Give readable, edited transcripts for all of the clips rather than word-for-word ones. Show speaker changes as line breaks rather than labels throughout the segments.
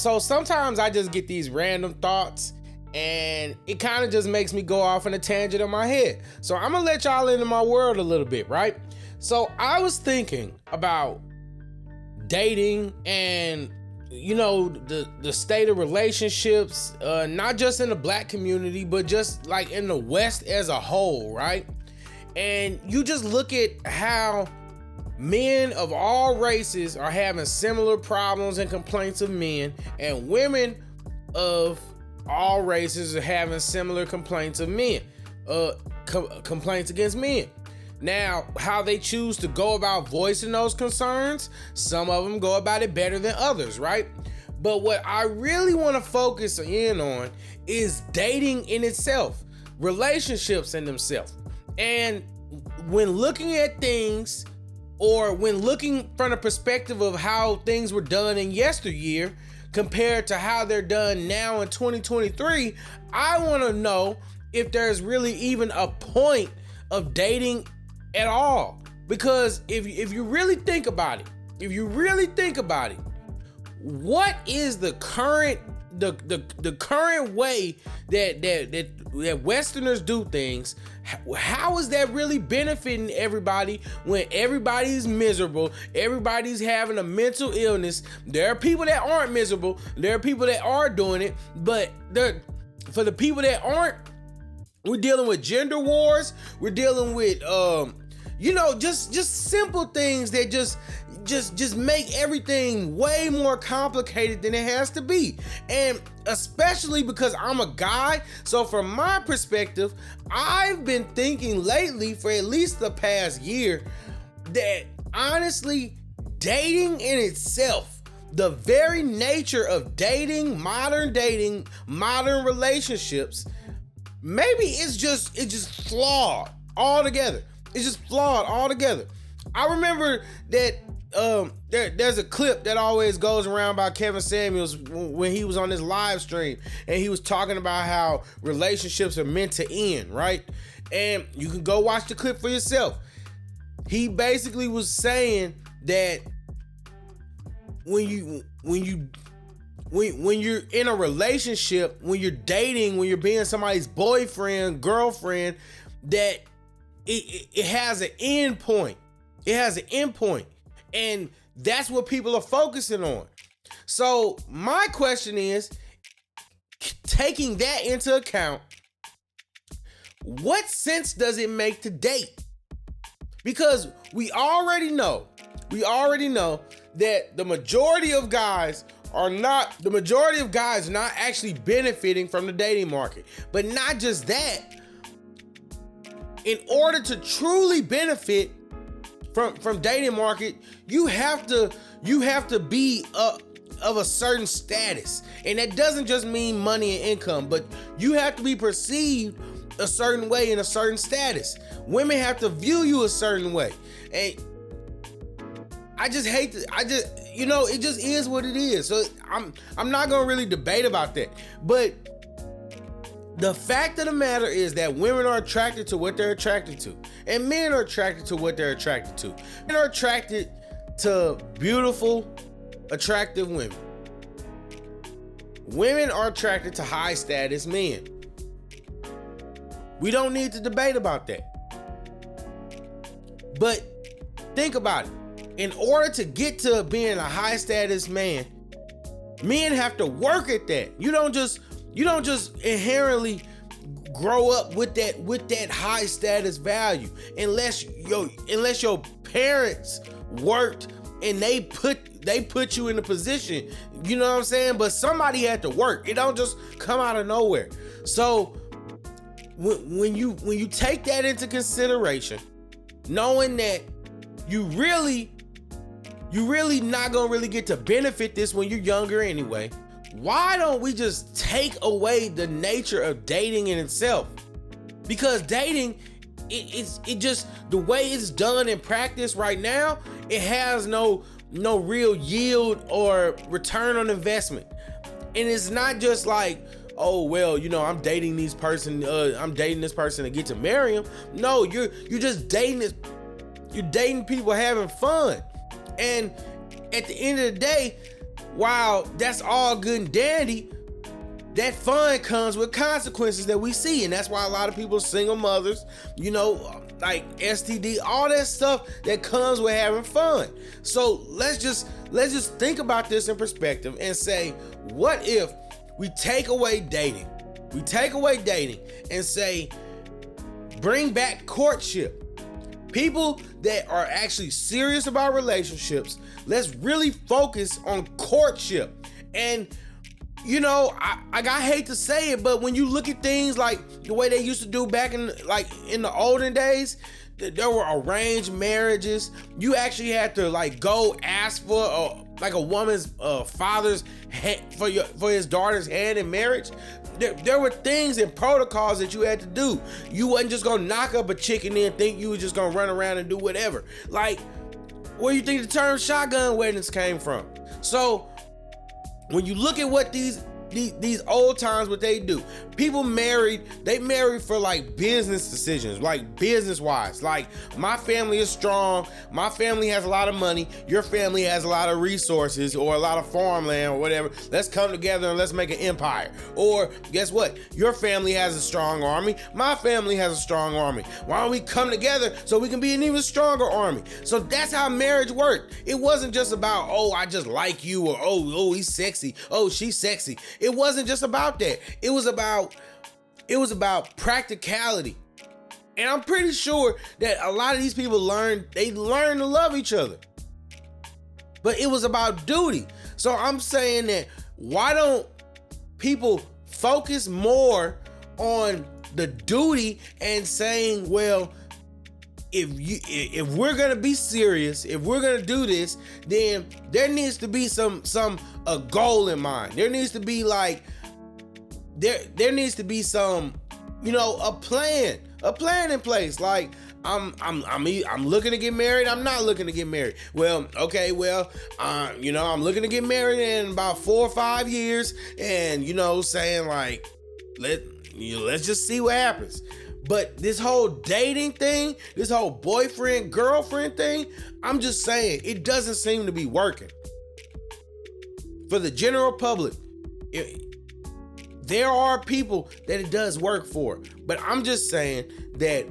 So sometimes I just get these random thoughts and it kind of just makes me go off in a tangent in my head. So I'm gonna let y'all into my world a little bit, right? So I was thinking about dating and the state of relationships, not just in the black community, but just like in the West as a whole, right? And you just look at how men of all races are having similar problems and complaints of men, and women of all races are having similar complaints of men, complaints against men. Now, how they choose to go about voicing those concerns, some of them go about it better than others, right? But what I really want to focus in on is dating in itself, relationships in themselves. And when looking at things, or when looking from the perspective of how things were done in yesteryear compared to how they're done now in 2023, I want to know if there's really even a point of dating at all. Because if you really think about it, what is the current current way that Westerners do things? How is that really benefiting everybody when everybody's miserable? Everybody's having a mental illness. There are people that aren't miserable. There are people that are doing it. But for the people that aren't, we're dealing with gender wars. We're dealing with just simple things that just make everything way more complicated than it has to be. And especially because I'm a guy, so from my perspective, I've been thinking lately for at least the past year that honestly, dating in itself, the very nature of dating, modern relationships, maybe it's just flawed altogether. It's just flawed altogether. I remember that there's a clip that always goes around by Kevin Samuels when he was on his live stream, and he was talking about how relationships are meant to end, right? And you can go watch the clip for yourself. He basically was saying that when you're in a relationship, when you're dating, when you're being somebody's boyfriend, girlfriend, that it has an end point. It has an end point. And that's what people are focusing on. So my question is, taking that into account, what sense does it make to date? Because we already know that the majority of guys are not actually benefiting from the dating market. But not just that, in order to truly benefit from dating market, you have to be of a certain status. And that doesn't just mean money and income, but you have to be perceived a certain way in a certain status. Women have to view you a certain way. And it just is what it is. So I'm not gonna really debate about that. But the fact of the matter is that women are attracted to what they're attracted to, and men are attracted to what they're attracted to. Men are attracted to beautiful, attractive women. Women are attracted to high status men. We don't need to debate about that. But think about it. In order to get to being a high status man, men have to work at that. You don't just inherently grow up with that high status value unless your parents worked and they put you in a position. You know what I'm saying? But somebody had to work. It don't just come out of nowhere. So when you take that into consideration, knowing that you really not gonna really get to benefit this when you're younger anyway, why don't we just take away the nature of dating in itself? Because dating, it just, the way it's done in practice right now, it has no real yield or return on investment. And it's not just like, oh well, I'm dating this person to get to marry him. No, you're just dating this. You're dating people having fun. And at the end of the day, while that's all good and dandy, that fun comes with consequences that we see. And that's why a lot of people, single mothers, like STD, all that stuff that comes with having fun. So let's just think about this in perspective and say, what if we take away dating? We take away dating and say, bring back courtship. People that are actually serious about relationships, let's really focus on courtship. And I hate to say it, but when you look at things like the way they used to do back in the olden days, there were arranged marriages. You actually had to go ask for a woman's father's hand, for his daughter's hand in marriage. There were things and protocols that you had to do. You wasn't just gonna knock up a chick and then think you were just gonna run around and do whatever. Where do you think the term shotgun weddings came from? So when you look at what these old times, what they do, people married for business decisions, business wise. My family is strong, my family has a lot of money, your family has a lot of resources or a lot of farmland or whatever. Let's come together and let's make an empire. Or guess what? Your family has a strong army, my family has a strong army. Why don't we come together so we can be an even stronger army? So that's how marriage worked. It wasn't just about, oh, I just like you, or oh, he's sexy, oh, she's sexy. It wasn't just about that. It was about practicality. And I'm pretty sure that a lot of these people learned to love each other. But it was about duty. So I'm saying that, why don't people focus more on the duty and saying, well, if we're gonna be serious, if we're gonna do this, then there needs to be a goal in mind. There needs to be there needs to be some, a plan in place. I'm looking to get married. I'm not looking to get married. Well, okay, I'm looking to get married in about 4 or 5 years, and saying let's just see what happens. But this whole dating thing, this whole boyfriend, girlfriend thing, I'm just saying, it doesn't seem to be working. For the general public, there are people that it does work for. But I'm just saying that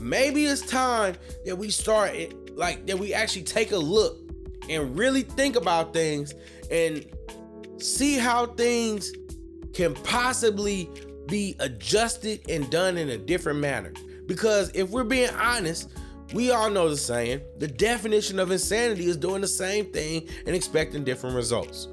maybe it's time that we start, that we actually take a look and really think about things and see how things can possibly be adjusted and done in a different manner. Because if we're being honest, we all know the saying, the definition of insanity is doing the same thing and expecting different results.